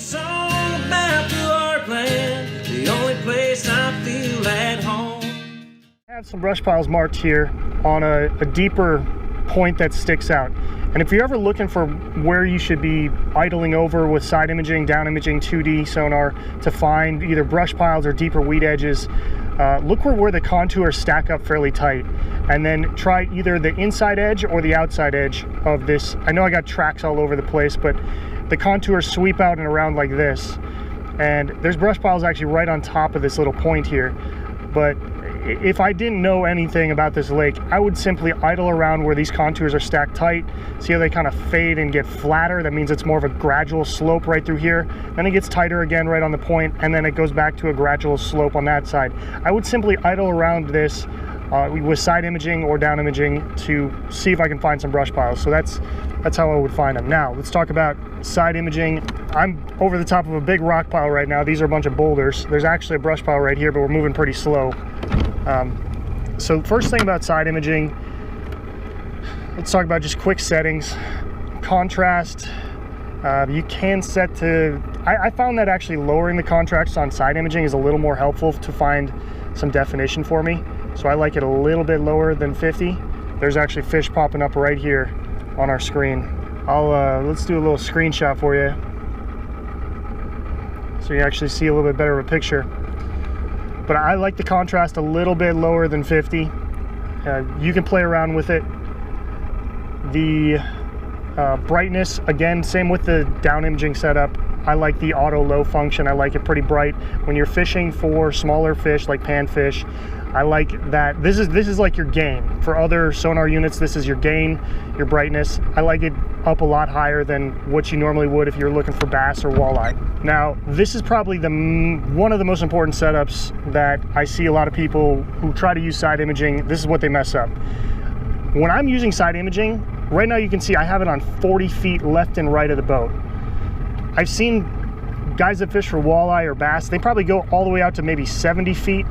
It's all about the Heartland, the only place I feel at home. I have some brush piles marked here on a deeper point that sticks out. And if you're ever looking for where you should be idling over with side imaging, down imaging, 2D sonar to find either brush piles or deeper weed edges, look where the contours stack up fairly tight, and then try either the inside edge or the outside edge of this. I know I got tracks all over the place, but the contours sweep out and around like this. And there's brush piles actually right on top of this little point here. But if I didn't know anything about this lake, I would simply idle around where these contours are stacked tight. See how they kind of fade and get flatter? That means it's more of a gradual slope right through here. Then it gets tighter again right on the point, and then it goes back to a gradual slope on that side. I would simply idle around this with side imaging or down imaging to see if I can find some brush piles. So that's how I would find them. Now, let's talk about side imaging. I'm over the top of a big rock pile right now. These are a bunch of boulders. There's actually a brush pile right here, but we're moving pretty slow. So first thing about side imaging, let's talk about just quick settings. Contrast, you can set to, I found that actually lowering the contrast on side imaging is a little more helpful to find some definition for me. So I like it a little bit lower than 50. There's actually fish popping up right here on our screen. Let's do a little screenshot for you so you actually see a little bit better of a picture. But I like the contrast a little bit lower than 50. You can play around with it. The brightness, again, same with the down imaging setup. I like the auto low function. I like it pretty bright. When you're fishing for smaller fish like panfish, I like that. This is like your gain. For other sonar units, this is your gain, your brightness. I like it up a lot higher than what you normally would if you're looking for bass or walleye. Now, this is probably one of the most important setups that I see a lot of people who try to use side imaging. This is what they mess up. When I'm using side imaging, right now you can see I have it on 40 feet left and right of the boat. I've seen guys that fish for walleye or bass, they probably go all the way out to maybe 70 feet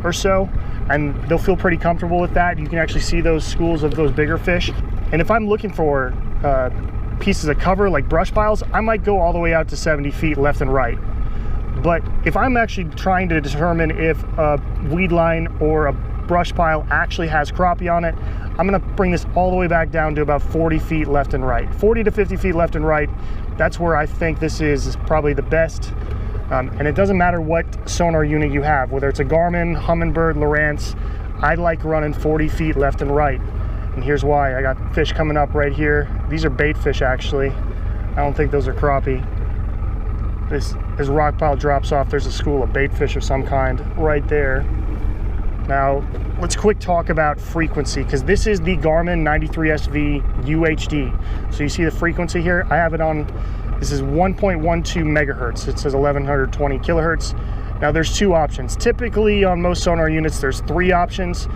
or so, and they'll feel pretty comfortable with that. You can actually see those schools of those bigger fish. And if I'm looking for pieces of cover like brush piles, I might go all the way out to 70 feet left and right. But if I'm actually trying to determine if a weed line or a brush pile actually has crappie on it, I'm gonna bring this all the way back down to about 40 feet left and right. 40 to 50 feet left and right, that's where I think this is probably the best. And it doesn't matter what sonar unit you have, whether it's a Garmin, Humminbird, Lowrance, I like running 40 feet left and right. And here's why. I got fish coming up right here. These are bait fish actually. I don't think those are crappie. This rock pile drops off, there's a school of bait fish of some kind right there. Now, let's quick talk about frequency, because this is the Garmin 93SV UHD. So you see the frequency here? I have it on, this is 1.12 megahertz. It says 1120 kilohertz. Now there's two options. Typically on most sonar units, there's three options.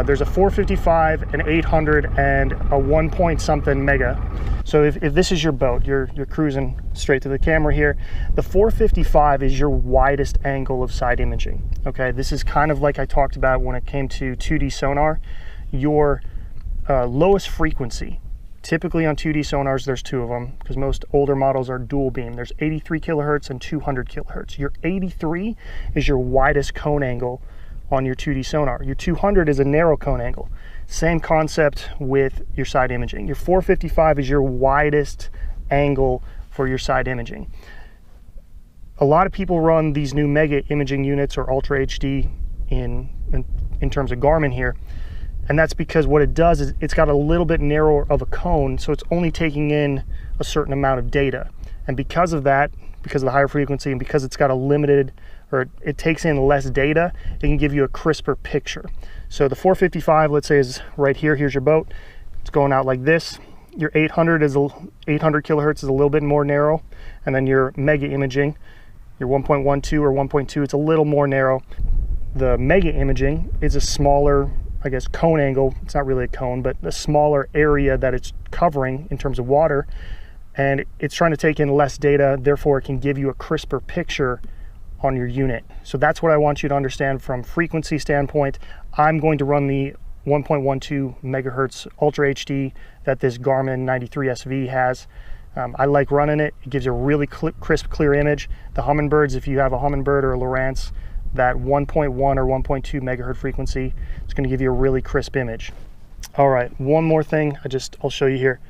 There's a 455, an 800, and a 1 point something mega. So if this is your boat, you're cruising straight to the camera here, the 455 is your widest angle of side imaging. Okay, this is kind of like I talked about when it came to 2D sonar, your lowest frequency. Typically on 2D sonars, there's two of them, because most older models are dual beam. There's 83 kilohertz and 200 kilohertz. Your 83 is your widest cone angle on your 2D sonar. Your 200 is a narrow cone angle. Same concept with your side imaging. Your 455 is your widest angle for your side imaging. A lot of people run these new mega imaging units or Ultra HD in terms of Garmin here. And that's because what it does is it's got a little bit narrower of a cone, so it's only taking in a certain amount of data. And because of that, because of the higher frequency and because it's got a limited, or it takes in less data, it can give you a crisper picture. So the 455, let's say, is right here. Here's your boat. It's going out like this. Your 800 kilohertz is a little bit more narrow. And then your mega imaging, your 1.12 or 1.2, it's a little more narrow. The mega imaging is a smaller, I guess, cone angle. It's not really a cone, but a smaller area that it's covering in terms of water. And it's trying to take in less data, therefore it can give you a crisper picture on your unit. So that's what I want you to understand from frequency standpoint. I'm going to run the 1.12 megahertz Ultra HD that this Garmin 93SV has. I like running it. It gives you a really crisp, clear image. The Humminbirds, if you have a Humminbird or a Lowrance, that 1.1 or 1.2 megahertz frequency is going to give you a really crisp image. All right, one more thing I'll show you here.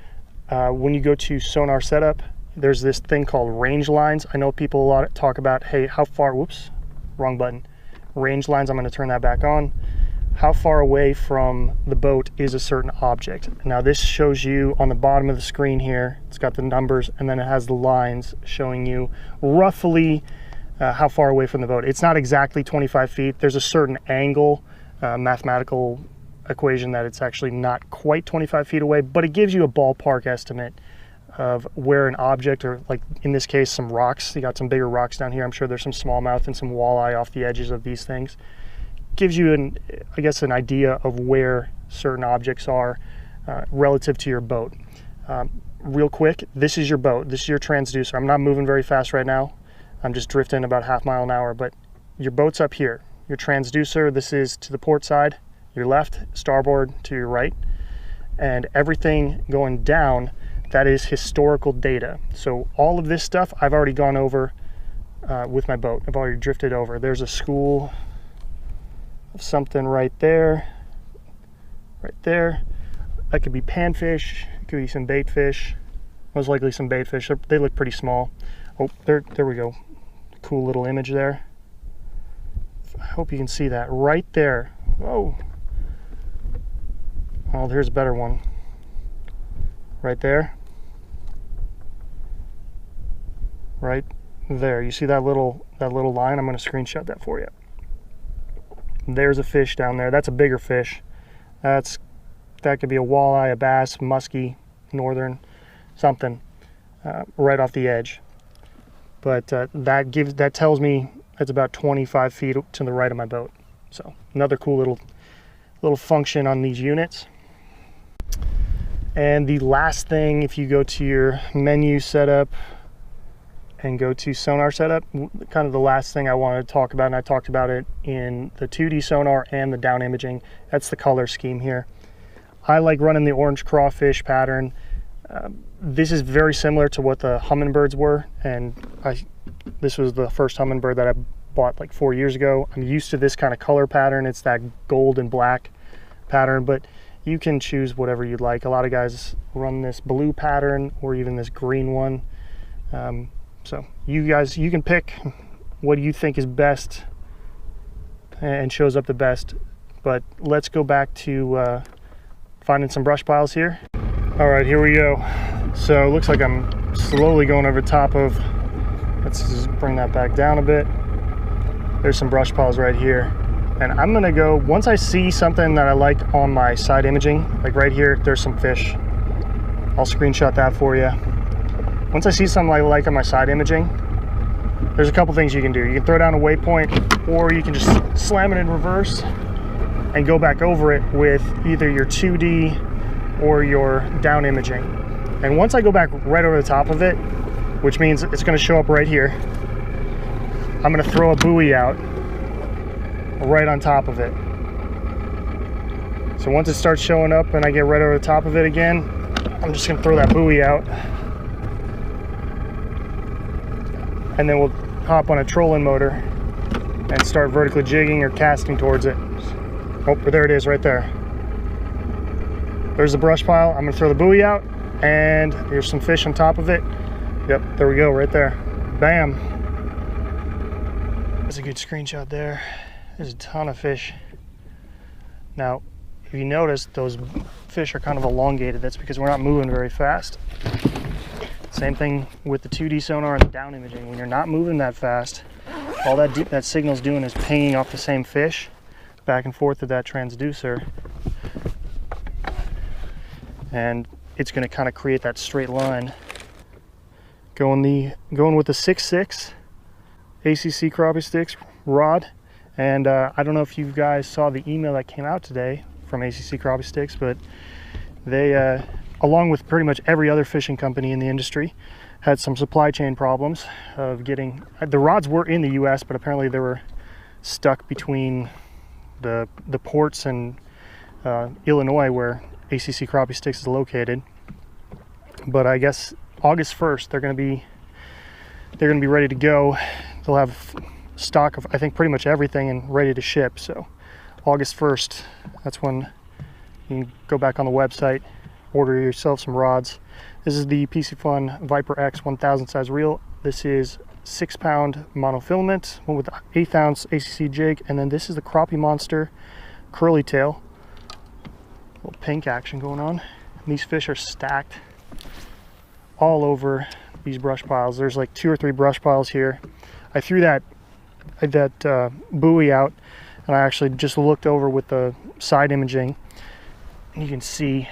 When you go to Sonar setup, there's this thing called range lines. I know people a lot talk about, hey, how far, whoops, wrong button. Range lines, I'm going to turn that back on. How far away from the boat is a certain object. Now this shows you on the bottom of the screen here, it's got the numbers, and then it has the lines showing you roughly how far away from the boat. It's not exactly 25 feet. There's a certain angle, mathematical equation that it's actually not quite 25 feet away, but it gives you a ballpark estimate of where an object, or like in this case, some rocks. You got some bigger rocks down here. I'm sure there's some smallmouth and some walleye off the edges of these things. Gives you I guess an idea of where certain objects are relative to your boat. Real quick, this is your boat. This is your transducer. I'm not moving very fast right now. I'm just drifting about ½ mile an hour, but your boat's up here. Your transducer, this is to the port side, your left, starboard to your right, and everything going down, that is historical data. So all of this stuff I've already gone over with my boat. I've already drifted over. There's a school of something right there. That could be panfish, it could be some bait fish, most likely some bait fish. They look pretty small. Oh, there we go. Cool little image there. I hope you can see that right there. Oh, here's a better one. Right there. Right there. You see that little line? I'm going to screenshot that for you. There's a fish down there. That's a bigger fish. That could be a walleye, a bass, muskie, northern, something right off the edge. But that tells me it's about 25 feet to the right of my boat. So another cool little function on these units. And the last thing, if you go to your menu setup and go to Sonar setup, kind of the last thing I wanted to talk about, and I talked about it in the 2D sonar and the down imaging, that's the color scheme here. I like running the orange crawfish pattern. This is very similar to what the Humminbirds were, and this was the first Humminbird that I bought like 4 years ago. I'm used to this kind of color pattern. It's that gold and black pattern, but you can choose whatever you'd like. A lot of guys run this blue pattern or even this green one. So you can pick what you think is best and shows up the best. But let's go back to finding some brush piles here. All right, here we go. So it looks like I'm slowly going over top of, let's just bring that back down a bit. There's some brush piles right here. And I'm gonna go, once I see something that I like on my side imaging, like right here, there's some fish. I'll screenshot that for you. Once I see something I like on my side imaging, there's a couple things you can do. You can throw down a waypoint, or you can just slam it in reverse and go back over it with either your 2D or your down imaging. And once I go back right over the top of it, which means it's gonna show up right here, I'm gonna throw a buoy out right on top of it. So once it starts showing up and I get right over the top of it again, I'm just gonna throw that buoy out. And then we'll hop on a trolling motor and start vertically jigging or casting towards it. Oh, there it is right there. There's the brush pile. I'm gonna throw the buoy out, and here's some fish on top of it. Yep, there we go, right there. Bam. That's a good screenshot there. There's a ton of fish. Now, if you notice, those fish are kind of elongated. That's because we're not moving very fast. Same thing with the 2D sonar and the down imaging. When you're not moving that fast, all that signal's doing is pinging off the same fish back and forth to that transducer. And it's gonna kind of create that straight line. Going with the 6.6 ACC Crappie sticks rod. And I don't know if you guys saw the email that came out today from ACC Crappie Sticks, but they, along with pretty much every other fishing company in the industry, had some supply chain problems of getting, the rods were in the US, but apparently they were stuck between the ports in Illinois, where ACC Crappie Sticks is located. But I guess August 1st, they're gonna be ready to go. They'll have stock of, I think, pretty much everything and ready to ship. So August 1st, that's when you can go back on the website, order yourself some rods. This is the PC Fun Viper X 1000 size reel. This is 6-pound monofilament, one with the 1/8 ounce ACC jig, and then this is the Crappie Monster curly tail. A little pink action going on. And these fish are stacked all over these brush piles. There's like 2 or 3 brush piles here. I threw that buoy out, and I actually just looked over with the side imaging, and you can see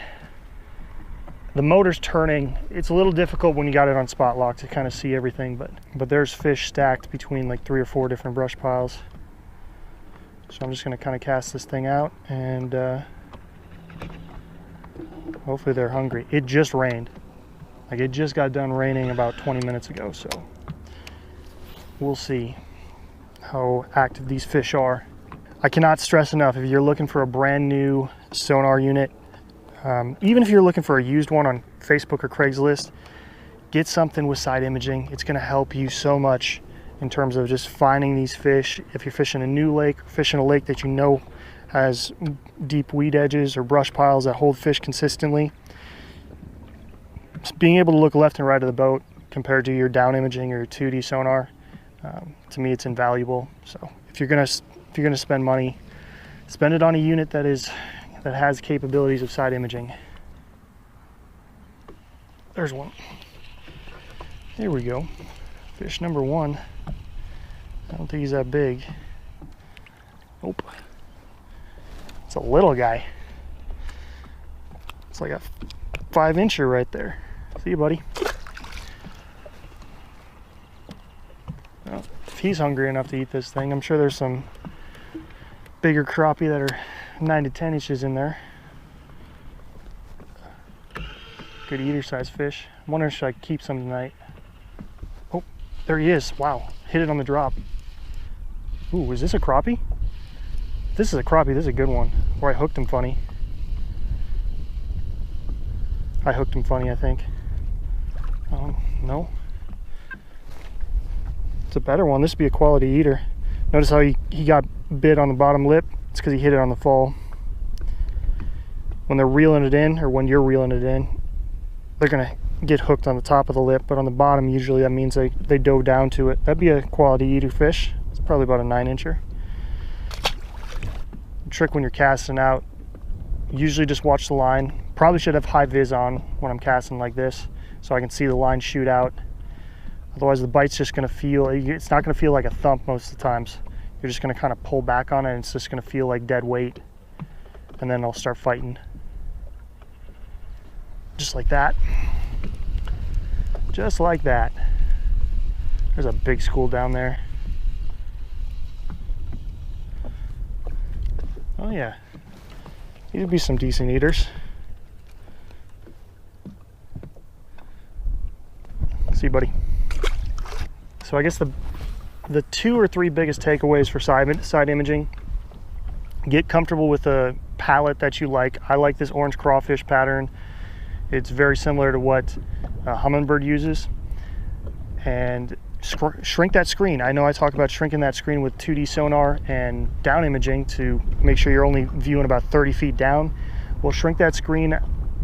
the motor's turning. It's a little difficult when you got it on spot lock to kind of see everything, but there's fish stacked between like 3 or 4 different brush piles. So I'm just going to kind of cast this thing out, and hopefully they're hungry. It just rained. Like, it just got done raining about 20 minutes ago, so we'll see how active these fish are. I cannot stress enough, if you're looking for a brand new sonar unit, even if you're looking for a used one on Facebook or Craigslist, get something with side imaging. It's going to help you so much in terms of just finding these fish. If you're fishing a new lake, fishing a lake that you know has deep weed edges or brush piles that hold fish consistently, being able to look left and right of the boat compared to your down imaging or your 2D sonar, to me it's invaluable. So if you're gonna spend money, spend it on a unit that has capabilities of side imaging. There's one. There we go. Fish number 1. I don't think he's that big. Nope. It's a little guy. It's like a 5-incher right there. See you, buddy. Well, if he's hungry enough to eat this thing, I'm sure there's some bigger crappie that are 9 to 10 inches in there. Good eater size fish. I'm wondering, should I keep some tonight? Oh, there he is. Wow, hit it on the drop. Ooh, is this a crappie? This is a crappie. This is a good one. Or I hooked him funny. I hooked him funny, I think. No. It's a better one. This would be a quality eater. Notice how he got bit on the bottom lip. It's because he hit it on the fall. When they're reeling it in, or when you're reeling it in, they're going to get hooked on the top of the lip, but on the bottom, usually that means they dove down to it. That'd be a quality eater fish. It's probably about a 9-incher. Trick when you're casting out, usually just watch the line. Probably should have high vis on when I'm casting like this, so I can see the line shoot out. Otherwise the bite's just going to feel, it's not going to feel like a thump most of the times. You're just going to kind of pull back on it, and it's just going to feel like dead weight, and then I'll start fighting. Just like that. Just like that. There's a big school down there. Oh yeah, these would be some decent eaters. See you, buddy. So I guess the 2 or 3 biggest takeaways for side imaging: get comfortable with a palette that you like. I like this orange crawfish pattern. It's very similar to what Humminbird uses. And shrink that screen. I know I talk about shrinking that screen with 2D sonar and down imaging to make sure you're only viewing about 30 feet down. Well, shrink that screen.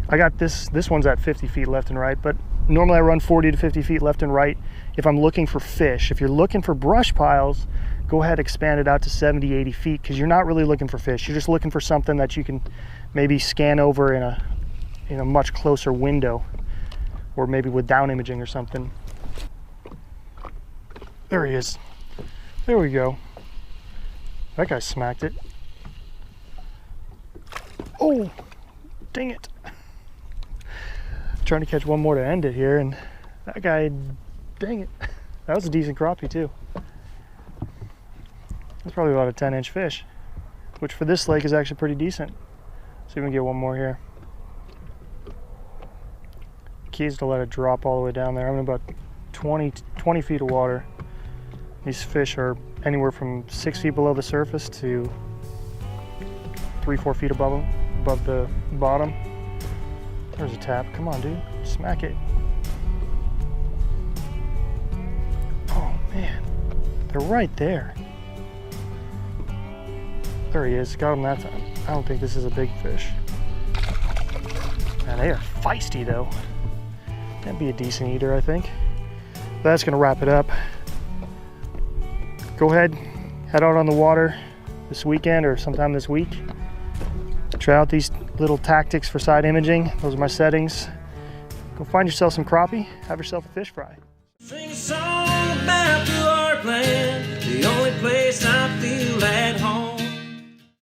I got this one's at 50 feet left and right, but normally I run 40 to 50 feet left and right if I'm looking for fish. If you're looking for brush piles, go ahead, expand it out to 70, 80 feet, because you're not really looking for fish. You're just looking for something that you can maybe scan over in a much closer window, or maybe with down imaging or something. There he is. There we go. That guy smacked it. Oh, dang it. Trying to catch one more to end it here, and that guy, dang it. That was a decent crappie too. That's probably about a 10-inch fish, which for this lake is actually pretty decent. See if we can get one more here. Key is to let it drop all the way down there. I'm in about 20 feet of water. These fish are anywhere from 6 feet below the surface to 3-4 feet above the bottom. There's a tap. Come on, dude. Smack it. They're right there. There he is, got him that time. I don't think this is a big fish. Man, they are feisty though. That'd be a decent eater, I think. That's gonna wrap it up. Go ahead, head out on the water this weekend or sometime this week. Try out these little tactics for side imaging. Those are my settings. Go find yourself some crappie, have yourself a fish fry. Sing a song about the Heartland, the only place I feel at home.